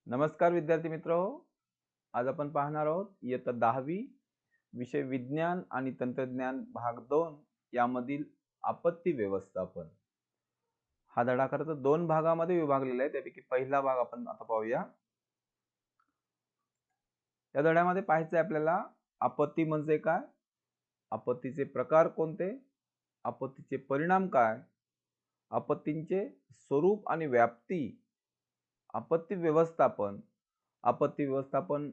नमस्कार विद्यार्थी मित्र, आज आपण पाहणार आहोत इयत्ता 10वी विषय विज्ञान आणि तंत्रज्ञान भाग 2 यामधील आपत्ती व्यवस्थापन. हा धडा खरं तर 2 भागामध्ये विभागलेला आहे. त्यापैकी पहिला भाग आपण आता पाहूया. या धड्यामध्ये पाहायचं आहे आपल्याला आपत्ती म्हणजे काय, आपत्तीचे प्रकार कोणते, आपत्तीचे परिणाम काय, आपत्तींचे स्वरूप आणि व्याप्ती, आपत्ती व्यवस्थापन, आपत्ती व्यवस्थापन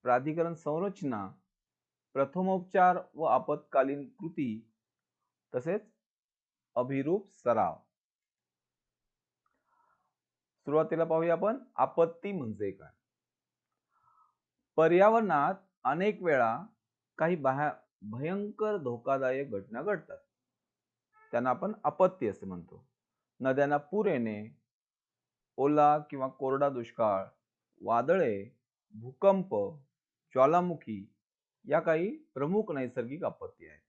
प्राधिकरण संरचना, प्रथमोपचार व आपत्कालीन कृती तसेच अभिरूप सराव. सुरुवातीला पाहूया आपण आपत्ती म्हणजे काय. पर्यावरणात अनेक वेळा काही भयंकर धोकादायक घटना घडतात. त्यांना आपण आपत्ती असे म्हणतो. नद्यांना पूर येणे, ओला किंवा कोरडा दुष्काळ, वादळे, भूकंप, ज्वालामुखी या काही प्रमुख नैसर्गिक आपत्ती आहेत.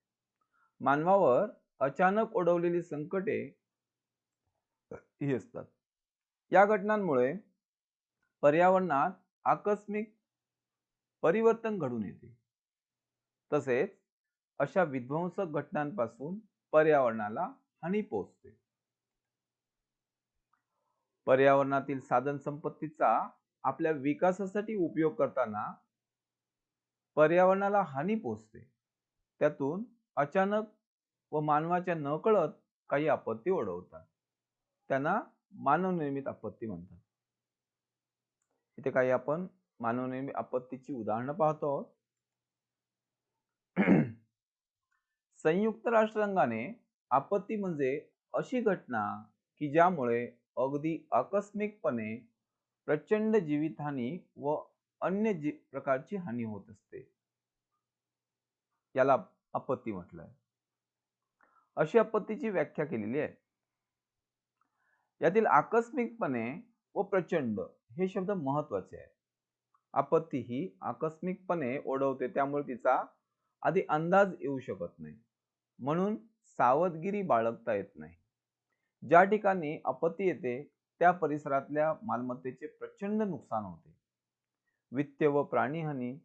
मानवावर अचानक ओढवलेली संकटे ही असतात. या घटनांमुळे पर्यावरणात आकस्मिक परिवर्तन घडून येते. तसेच अशा विध्वंसक घटनांपासून पर्यावरणाला हानी पोहोचते. पर्यावरणातील साधन संपत्तीचा आपल्या विकासासाठी उपयोग करताना पर्यावरणाला हानी पोहोचते. त्यातून अचानक व मानवाच्या नकळत काही आपत्ती ओढवतात. त्यांना मानवनिर्मित आपत्ती म्हणतात. इथे काही आपण मानवनिर्मित आपत्तीची उदाहरणं पाहतो आहोत. संयुक्त राष्ट्रसंघाने आपत्ती म्हणजे अशी घटना की ज्यामुळे अगदी आकस्मिकपणे प्रचंड जीवितहानी व अन्य प्रकारची हानी होत असते. याला आपत्ती म्हटलंय. अशी आपत्तीची व्याख्या केलेली आहे. यातील आकस्मिकपणे व प्रचंड हे शब्द महत्वाचे आहेत. आपत्ती ही आकस्मिकपणे ओढवते, त्यामुळे तिचा आधी अंदाज येऊ शकत नाही, म्हणून सावधगिरी बाळगता येत नाही. ज्या ठिकाणी आपत्ती येते त्या परिसरातल्या मालमत्तेचे प्रचंड नुकसान होते. वित्त व प्राणीहानी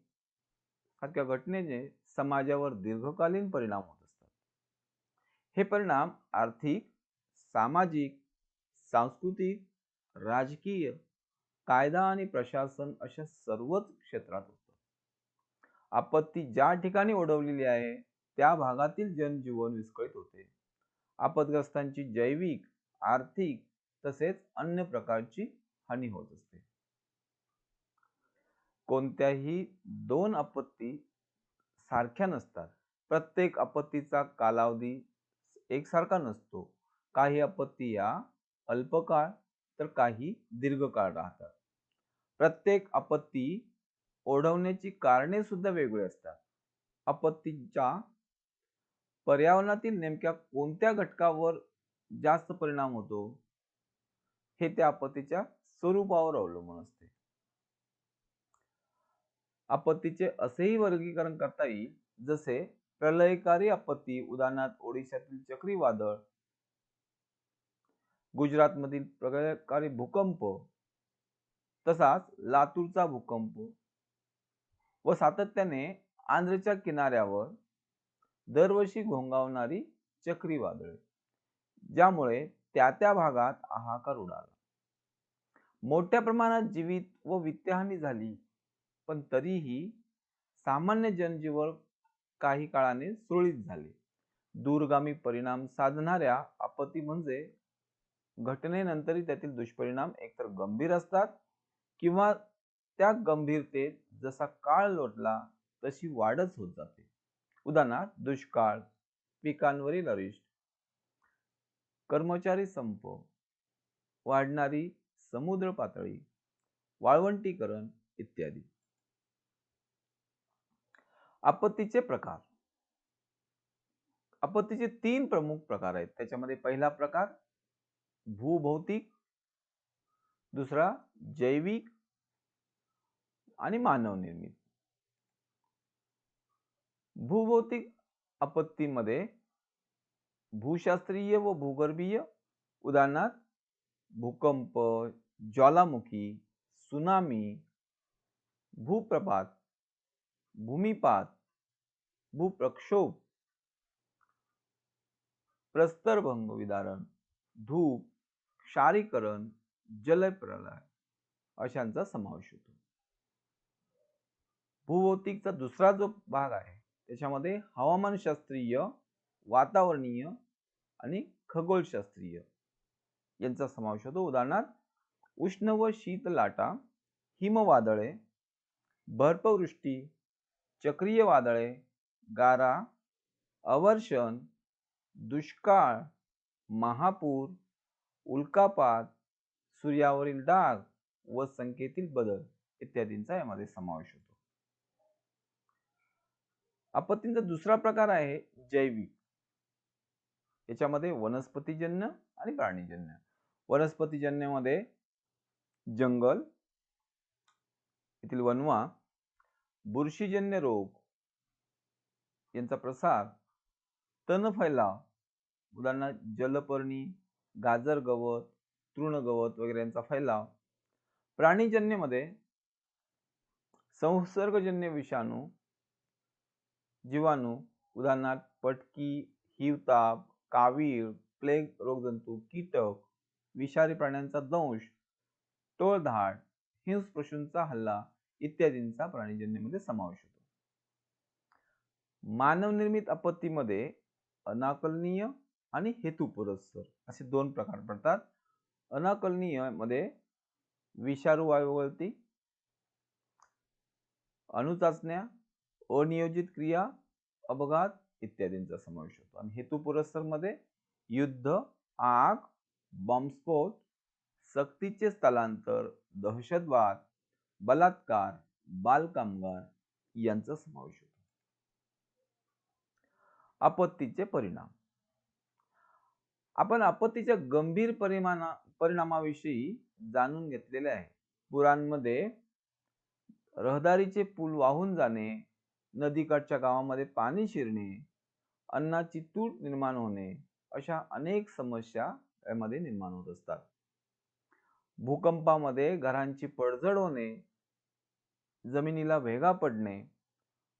सारख्या घटनेचे समाजावर दीर्घकालीन परिणाम होत असतात. हे परिणाम आर्थिक, सामाजिक, सांस्कृतिक, राजकीय, कायदा आणि प्रशासन अशा सर्वच क्षेत्रात होतात. आपत्ती ज्या ठिकाणी ओढवलेली आहे त्या भागातील जनजीवन विस्कळीत होते. आपदग्रस्तांची जैविक, आर्थिक तसेच अन्य प्रकारची हानी होत असते. कोणत्याही दोन आपत्ती सारख्या नसतात. प्रत्येक आपत्तीचा कालावधी एकसारखा नसतो. काही आपत्ती या अल्पकाळ तर काही दीर्घकाळ राहतात. प्रत्येक आपत्ती ओढवण्याची कारणे सुद्धा वेगळी असतात. आपत्तीच्या पर्यावरणातील नेमक्या कोणत्या घटकावर जास्त परिणाम होतो हे त्या आपत्तीच्या स्वरूपावर अवलंबून असते. आपत्तीचे असेही वर्गीकरण करता येईल जसे प्रलयकारी आपत्ती, उदाहरणार्थ ओडिशातील चक्रीवादळ, गुजरातमधील प्रलयकारी भूकंप, तसाच लातूरचा भूकंप व सातत्याने आंध्रच्या किनाऱ्यावर दरवर्षी घोंघावणारी चक्रीवादळे, ज्यामुळे त्या भागात हाहाकार उडाला. मोठ्या प्रमाणात जीवित व वित्तहानी झाली, पण तरीही सामान्य जनजीवन काही काळाने सुरळीत झाले. दूरगामी परिणाम साधणाऱ्या आपत्ती म्हणजे घटनेनंतरही त्यातील दुष्परिणाम एकतर गंभीर असतात किंवा त्या गंभीरतेत जसा काळ लोटला तशी वाढच होत जाते. उदाहरणार्थ दुष्काळ, पिकांवरील अरिष्ट, कर्मचारी संप, वाढणारी समुद्र पातळी, वाळवंटीकरण इत्यादी. आपत्तीचे प्रकार. आपत्तीचे 3 प्रमुख प्रकार आहेत. त्याच्यामध्ये पहिला प्रकार भूभौतिक, दुसरा जैविक आणि मानवनिर्मित. भूभौतिक आपत्तीमध्ये भूशास्त्रीय व भूगर्भीय, उदाहरणार्थ भूकंप, ज्वालामुखी, सुनामी, भूप्रपात, भूमिपात, भूप्रक्षोभ, प्रस्तरभंग विदारण, धूप, क्षारीकरण, जलप्रलय अशांचा समावेश होतो. भूभौतिकचा दुसरा जो भाग आहे त्याच्यामध्ये हवामानशास्त्रीय, वातावरणीय आणि खगोलशास्त्रीय यांचा समावेश होतो. उदाहरणार्थ उष्ण व शीत लाटा, हिमवादळे, बर्फवृष्टी, चक्रीय वादळे, गारा, अवर्षण, दुष्काळ, महापूर, उल्कापात, सूर्यावरील डाग व संख्येतील बदल इत्यादींचा यामध्ये समावेश होतो. आपत्तींचा दुसरा प्रकार आहे जैविक. याच्यामध्ये वनस्पतीजन्य आणि प्राणीजन्य. वनस्पतीजन्यमध्ये जंगल, येथील वणवा, बुरशीजन्य रोग यांचा प्रसार, तण फैलाव, उदाहरणार्थ जलपर्णी, गाजर गवत, तृणगवत वगैरे यांचा फैलाव. प्राणीजन्यमध्ये संसर्गजन्य विषाणू, जीवाणू, उदाहरणार्थ पटकी, हिवताप, कावीळ, प्लेग रोगजंतू, कीटक, विषारी प्राण्यांचा दंश, टोळधाड, हिंस्पशूंचा हल्ला इत्यादींचा प्राणीजन्यमध्ये समावेश होतो. मानवनिर्मित आपत्तीमध्ये अनाकलनीय आणि हेतुपुरस्सर असे दोन प्रकार पडतात. अनाकलनीय मध्ये विषारू वायुगळती, अणुचाचण्या, अनियोजित क्रिया, अपघात इत्यादींचा समावेश होतो. आणि हेतुपुरस्सर मध्ये युद्ध, आग, बॉम्बस्फोट, सक्तीचे स्थलांतर, दहशतवाद, बलात्कार, बालकामगार यांचा समावेश होतो. आपत्तीचे परिणाम. आपण आपत्तीच्या गंभीर परिणामाविषयी जाणून घेतलेले आहे. पुरांमध्ये रहदारीचे पूल वाहून जाणे, नदीकाठच्या गावामध्ये पाणी शिरणे, अन्नाची तूट निर्माण होणे अशा अनेक समस्या यामध्ये निर्माण होत असतात. भूकंपामध्ये घरांची पडझड होणे, जमिनीला भेगा पडणे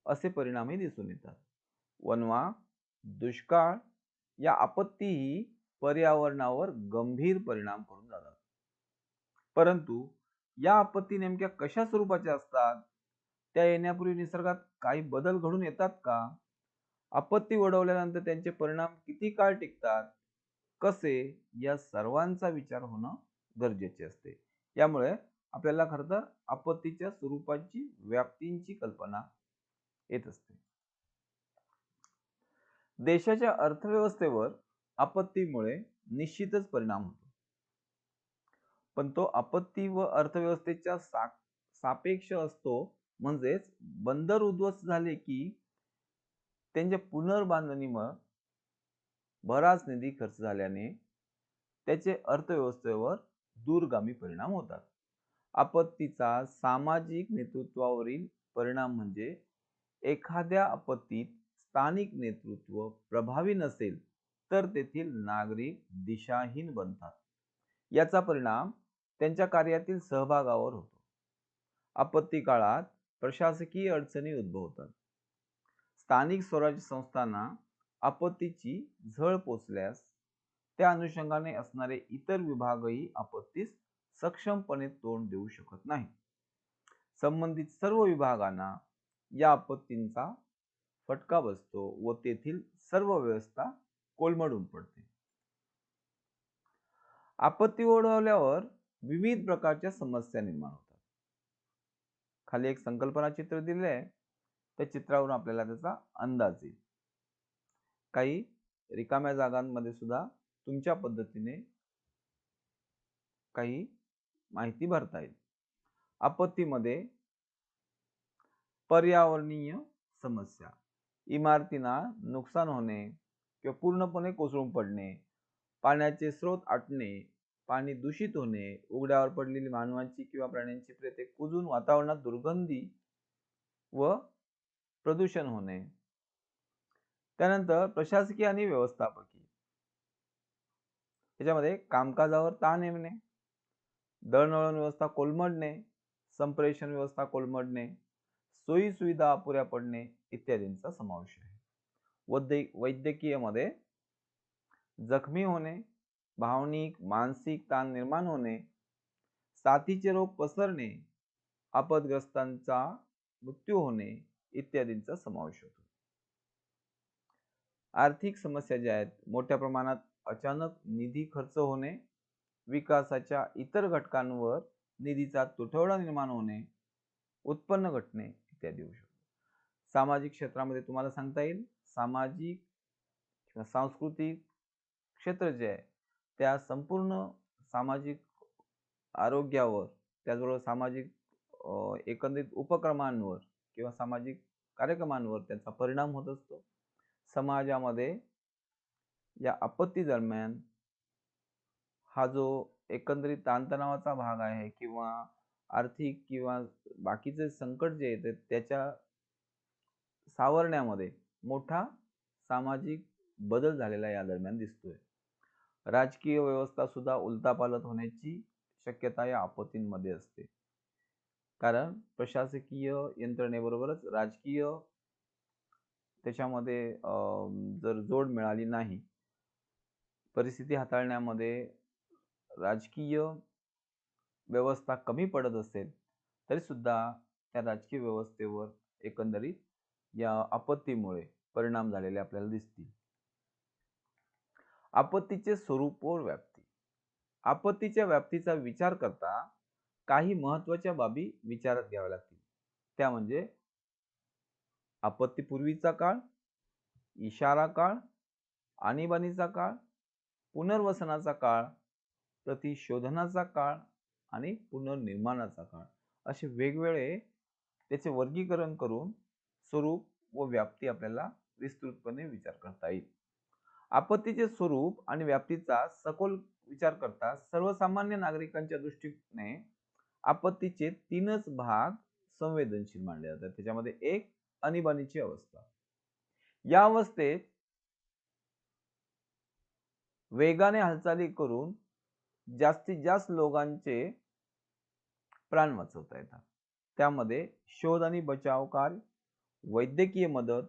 असे परिणामही दिसून येतात. वणवा, दुष्काळ या आपत्तीही पर्यावरणावर गंभीर परिणाम करून जातात. परंतु या आपत्ती नेमक्या कशा स्वरूपाच्या असतात? त्या येण्यापूर्वी निसर्गात काही बदल घडून येतात का? आपत्ती ओढवल्यानंतर त्यांचे परिणाम किती काळ टिकतात? कसे? या सर्वांचा विचार होणं गरजेचे असते. यामुळे आपल्याला खरं तर आपत्तीच्या स्वरूपाची, व्याप्तींची कल्पना येत असते. देशाच्या अर्थव्यवस्थेवर आपत्तीमुळे निश्चितच परिणाम होतो. पण तो आपत्ती व अर्थव्यवस्थेच्या सापेक्ष असतो. म्हणजेच बंदर उद्ध्वस्त झाले की त्यांच्या पुनर्बांधणीवर बराच निधी खर्च झाल्याने त्याचे अर्थव्यवस्थेवर दूरगामी परिणाम होतात. आपत्तीचा सामाजिक नेतृत्वावरील परिणाम म्हणजे एखाद्या आपत्तीत स्थानिक नेतृत्व प्रभावी नसेल तर तेथील नागरिक दिशाहीन बनतात. याचा परिणाम त्यांच्या कार्यातील सहभागावर होतो. आपत्ती काळात प्रशासकीय अडचणी उद्भवतात. स्थानिक स्वराज्य संस्थांना आपत्तीची झळ पोचल्यास त्या अनुषंगाने असणारे इतर विभागही आपत्तीस सक्षमपणे तोंड देऊ शकत नाही. संबंधित सर्व विभागांना या आपत्तींचा फटका बसतो व तेथील सर्व व्यवस्था कोलमडून पडते. आपत्ती ओढवल्यावर विविध प्रकारच्या समस्या निर्माण होतात. खाली एक संकल्पना चित्र दिले आहे. त्या चित्रावरून आपल्याला त्याचा अंदाज येईल. काही रिकाम्या जागांमध्ये सुद्धा तुमच्या पद्धतीने काही माहिती भरता येईल. आपत्तीमध्ये पर्यावरणीय समस्या, इमारतींना नुकसान होणे किंवा पूर्णपणे कोसळून पडणे, पाण्याचे स्रोत आटणे, पाणी दूषित होणे, उघड्यावर पडलेली मानवाची किंवा प्राण्यांची प्रेते कुजून वातावरणात दुर्गंधी व प्रदूषण होणे. त्यानंतर प्रशासकीय आणि व्यवस्थापकीय, त्याच्यामध्ये कामकाजावर ताण येणे, दळणवळण व्यवस्था कोलमडणे, संप्रेषण व्यवस्था कोलमडणे, सोयी सुविधा अपुऱ्या पडणे इत्यादींचा समावेश आहे. वैद्यकीयमध्ये जखमी होणे, भावनिक मानसिक ताण निर्माण होणे, साथीचे रोग पसरणे, आपदग्रस्तांचा मृत्यू होणे इत्यादींचा समावेश होतो. आर्थिक समस्या ज्या आहेत, मोठ्या प्रमाणात अचानक निधी खर्च होणे, विकासाच्या इतर घटकांवर निधीचा तुटवडा निर्माण होणे, उत्पन्न घटणे इत्यादी होऊ शकतो. सामाजिक क्षेत्रामध्ये तुम्हाला सांगता येईल, सामाजिक किंवा सांस्कृतिक क्षेत्र जे आहे त्या संपूर्ण सामाजिक आरोग्यावर, त्याचबरोबर सामाजिक एकंदरीत उपक्रमांवर किंवा सामाजिक कार्यक्रमांवर त्याचा परिणाम होत असतो. समाजामध्ये या आपत्ती दरम्यान हा जो एकंदरीत ताणतणावाचा भाग आहे किंवा आर्थिक किंवा बाकीचे संकट जे येते त्याच्या सावरण्यामध्ये मोठा सामाजिक बदल झालेला या दरम्यान दिसतोय. राजकीय व्यवस्था सुद्धा उलथापालथ होण्याची शक्यता या आपत्तींमध्ये असते. कारण प्रशासकीय यंत्रणेबरोबरच राजकीय त्याच्यामध्ये जर जोड मिळाली नाही, परिस्थिती हाताळण्यामध्ये राजकीय व्यवस्था कमी पडत असेल तरी सुद्धा त्या राजकीय व्यवस्थेवर एकंदरीत या आपत्तीमुळे परिणाम झालेले आपल्याला दिसतील. आपत्तीचे स्वरूप व व्याप्ती. आपत्तीच्या व्याप्तीचा विचार करता काही महत्त्वाच्या बाबी विचारात घ्याव्या लागतील. त्या म्हणजे आपत्तीपूर्वीचा काळ, इशारा काळ, आणीबाणीचा काळ, पुनर्वसनाचा काळ, प्रतिशोधनाचा काळ आणि पुनर्निर्माणाचा काळ असे वेगवेगळे त्याचे वर्गीकरण करून स्वरूप व व्याप्ती आपल्याला विस्तृतपणे विचार करता येईल. आपत्तीचे स्वरूप आणि व्याप्तीचा सखोल विचार करता सर्वसामान्य नागरिकांच्या दृष्टीने आपत्तीचे तीनच भाग संवेदनशील मानले जातात. त्याच्यामध्ये एक आणीबाणीची अवस्था. या अवस्थेत वेगाने हालचाली करून जास्तीत जास्त लोकांचे प्राण वाचवता येतात. त्यामध्ये शोध आणि बचाव कार्य, वैद्यकीय मदत,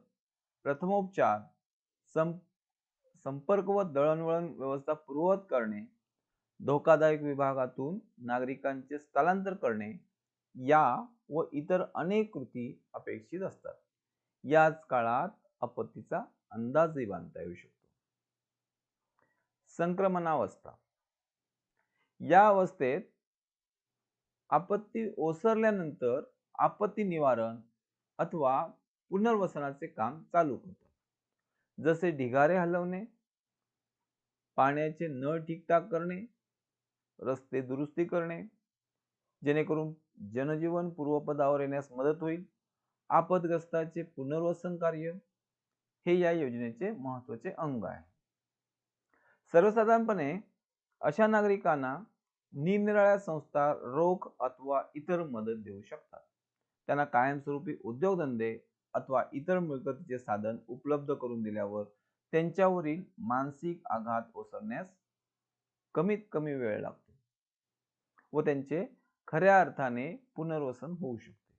प्रथमोपचार, संपर्क व दळणवळण व्यवस्था पूर्ववत करणे, धोकादायक विभागातून नागरिकांचे स्थलांतर करणे या व इतर अनेक कृती अपेक्षित असतात. याच काळात आपत्तीचा अंदाजही बांधता येऊ शकतो. संक्रमणावस्था. या अवस्थेत आपत्ती ओसरल्यानंतर आपत्ती निवारण अथवा पुनर्वसनाचे काम चालू होते. जसे ढिगारे हलवणे, पाण्याचे नळ ठीकठाक करणे, रस्ते दुरुस्ती करणे, जेणेकरून जनजीवन पूर्वपदावर येण्यास मदत होईल. आपदग्रस्ताचे पुनर्वसन कार्य हे या योजनेचे महत्त्वाचे अंग आहे. सर्वसाधारणपणे अशा नागरिकांना निरनिराळ्या संस्था रोख अथवा इतर मदत देऊ शकतात. त्यांना कायमस्वरूपी उद्योगधंदे अथवा इतर मिळकतीचे साधन उपलब्ध करून दिल्यावर त्यांच्यावरील मानसिक आघात ओसरण्यास कमीत कमी वेळ लागतो व त्यांचे खऱ्या अर्थाने पुनर्वसन होऊ शकते.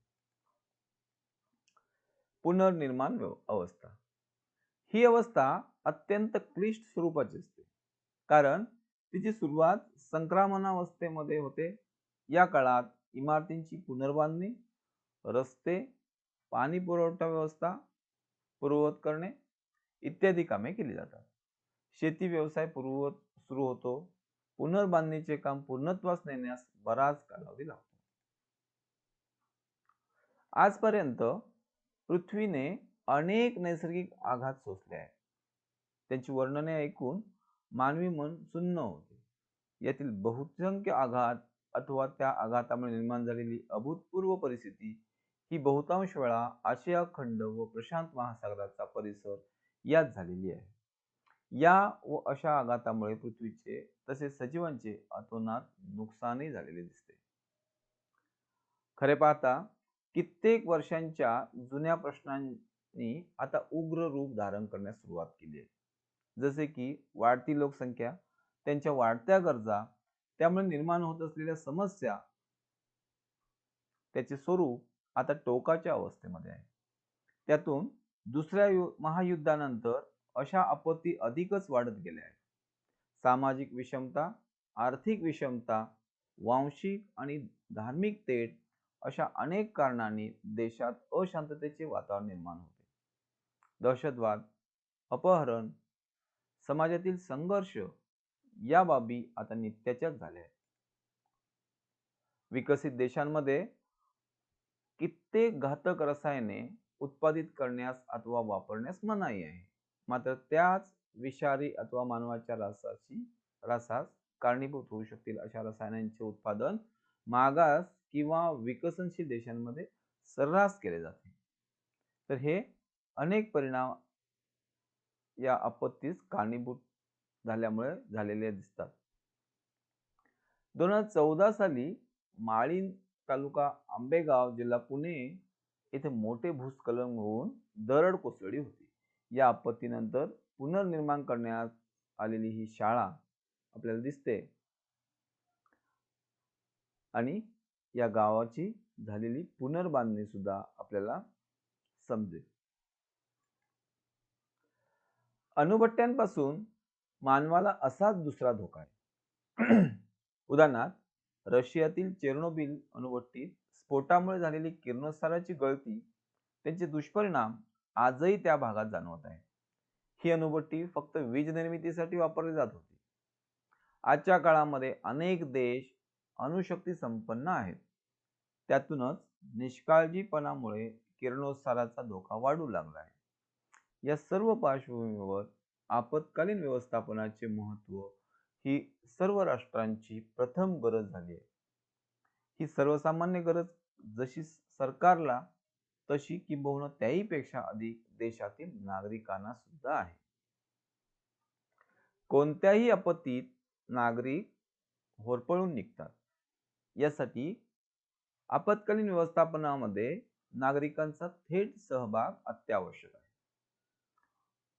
पुनर्निर्माण अवस्था. ही अवस्था अत्यंत क्लिष्ट स्वरूपाची असते, कारण तिची सुरुवात संक्रमणावस्थेमध्ये होते. या काळात इमारतींची पुनर्बांधणी, रस्ते, पाणी पुरवठा व्यवस्था पूर्ववत करणे इत्यादी कामे केली जातात. शेती व्यवसाय पूर्ववत सुरू होतो. पुनर्बांधणीचे काम पूर्णत्वास नेण्यास बराच कालावधी लागतो. आजपर्यंत पृथ्वीने अनेक नैसर्गिक आघात सोसले आहेत. त्यांची वर्णने ऐकून मानवी मन सुन्न होते. यातील बहुसंख्य आघात अथवा त्या आघातामुळे निर्माण झालेली अभूतपूर्व परिस्थिती ही बहुतांश वेळा आशिया खंड व प्रशांत महासागराचा परिसर यात झालेली आहे. या व अशा आघातामुळे पृथ्वीचे तसेच सजीवांचे अतोनात नुकसानही झालेले दिसते. खरे पाहता कित्येक वर्षांच्या जुन्या प्रश्नांनी आता उग्र रूप धारण करण्यास सुरुवात केली आहे. जसे की वाढती लोकसंख्या, त्यांच्या वाढत्या गरजा, त्यामुळे निर्माण होत असलेल्या समस्या त्याचे स्वरूप आता टोकाच्या अवस्थेमध्ये आहे. त्यातून दुसऱ्या महायुद्धानंतर अशा आपत्ती अधिकच वाढत गेल्या आहेत. सामाजिक विषमता, आर्थिक विषमता, वांशिक आणि धार्मिक तेढ अशा अनेक कारणांनी देशात अशांततेचे वातावरण निर्माण होते. दहशतवाद, अपहरण, समाजातील संघर्ष या बाबी आता नित्याच्याच झाल्या आहेत. विकसित देशांमध्ये कित्येक घातक रसायने उत्पादित करण्यास अथवा वापरण्यास मनाई आहे. मात्र त्याच विषारी अथवा मानवाच्या रासास कारणीभूत होऊ शकतील अशा रसायनांचे उत्पादन मागास किंवा विकसनशील देशांमध्ये सर्रास केले जाते. तर हे अनेक परिणाम या आपत्तीस कारणीभूत झाल्यामुळे झालेले दिसतात. 2014 साली माळीण तालुका आंबेगाव जिल्हा पुणे येथे मोठे भूस्खलन होऊन दरड कोसळली होती. या आपत्तीनंतर पुनर्निर्माण करण्यात आलेली ही शाळा आपल्याला दिसते आणि या गावाची झालेली पुनर्बांधणी सुद्धा आपल्याला समजेल. अणुभट्ट्यांपासून मानवाला असाच दुसरा धोका आहे. उदाहरणार्थ रशियातील चेर्नोबिल अणुभट्टीत स्फोटामुळे झालेली किरणोत्सर्गाची गळती, त्यांचे दुष्परिणाम आजही त्या भागात जाणवत आहे. ही अणुभट्टी फक्त वीज निर्मितीसाठी वापरली जात होती. आजच्या काळामध्ये अनेक देश अणुशक्ती संपन्न आहेत. त्यातूनच निष्काळजीपणामुळे किरणोत्सर्गाचा धोका वाढू लागला आहे. या सर्व पार्श्वभूमीवर आपत्कालीन व्यवस्थापनाचे महत्त्व ही सर्व राष्ट्रांची प्रथम गरज झाली आहे. ही सर्वसामान्य गरज जशी सरकारला तशी किंबहुना त्याहीपेक्षा अधिक देशातील नागरिकांना सुद्धा आहे. कोणत्याही आपत्तीत नागरिक होरपळून निघतात. यासाठी आपत्कालीन व्यवस्थापनामध्ये नागरिकांचा थेट सहभाग अत्यावश्यक आहे.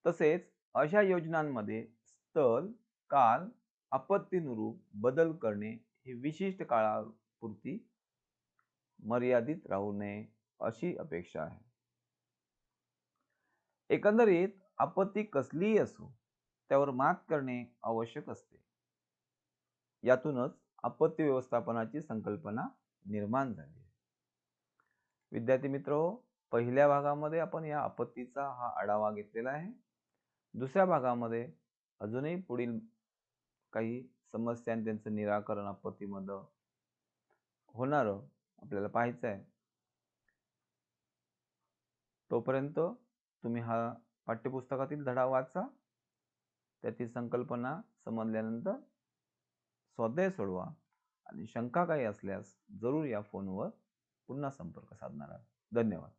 तसेच अशा योजनांमध्ये स्थल, काल, आपत्तीनुरूप बदल करणे हे विशिष्ट काळापुरती मर्यादित राहू नये अशी अपेक्षा आहे. एकंदरीत आपत्ती कसलीही असो त्यावर मात करणे आवश्यक असते. यातूनच आपत्ती व्यवस्थापनाची संकल्पना निर्माण झाली. विद्यार्थी मित्रो, पहिल्या भागामध्ये आपण या आपत्तीचा हा आढावा घेतलेला आहे. दुसऱ्या भागामध्ये अजूनही पुढील काही समस्या आणि त्यांचं निराकरण आपत्तीमध्ये होणारं आपल्याला पाहायचं आहे. तोपर्यंत तुम्ही हा पाठ्यपुस्तकातील धडा वाचा. त्यातील संकल्पना समजल्यानंतर स्वाध्याय सोडवा आणि शंका काही असल्यास जरूर या फोनवर पुन्हा संपर्क साधणार आहात. धन्यवाद.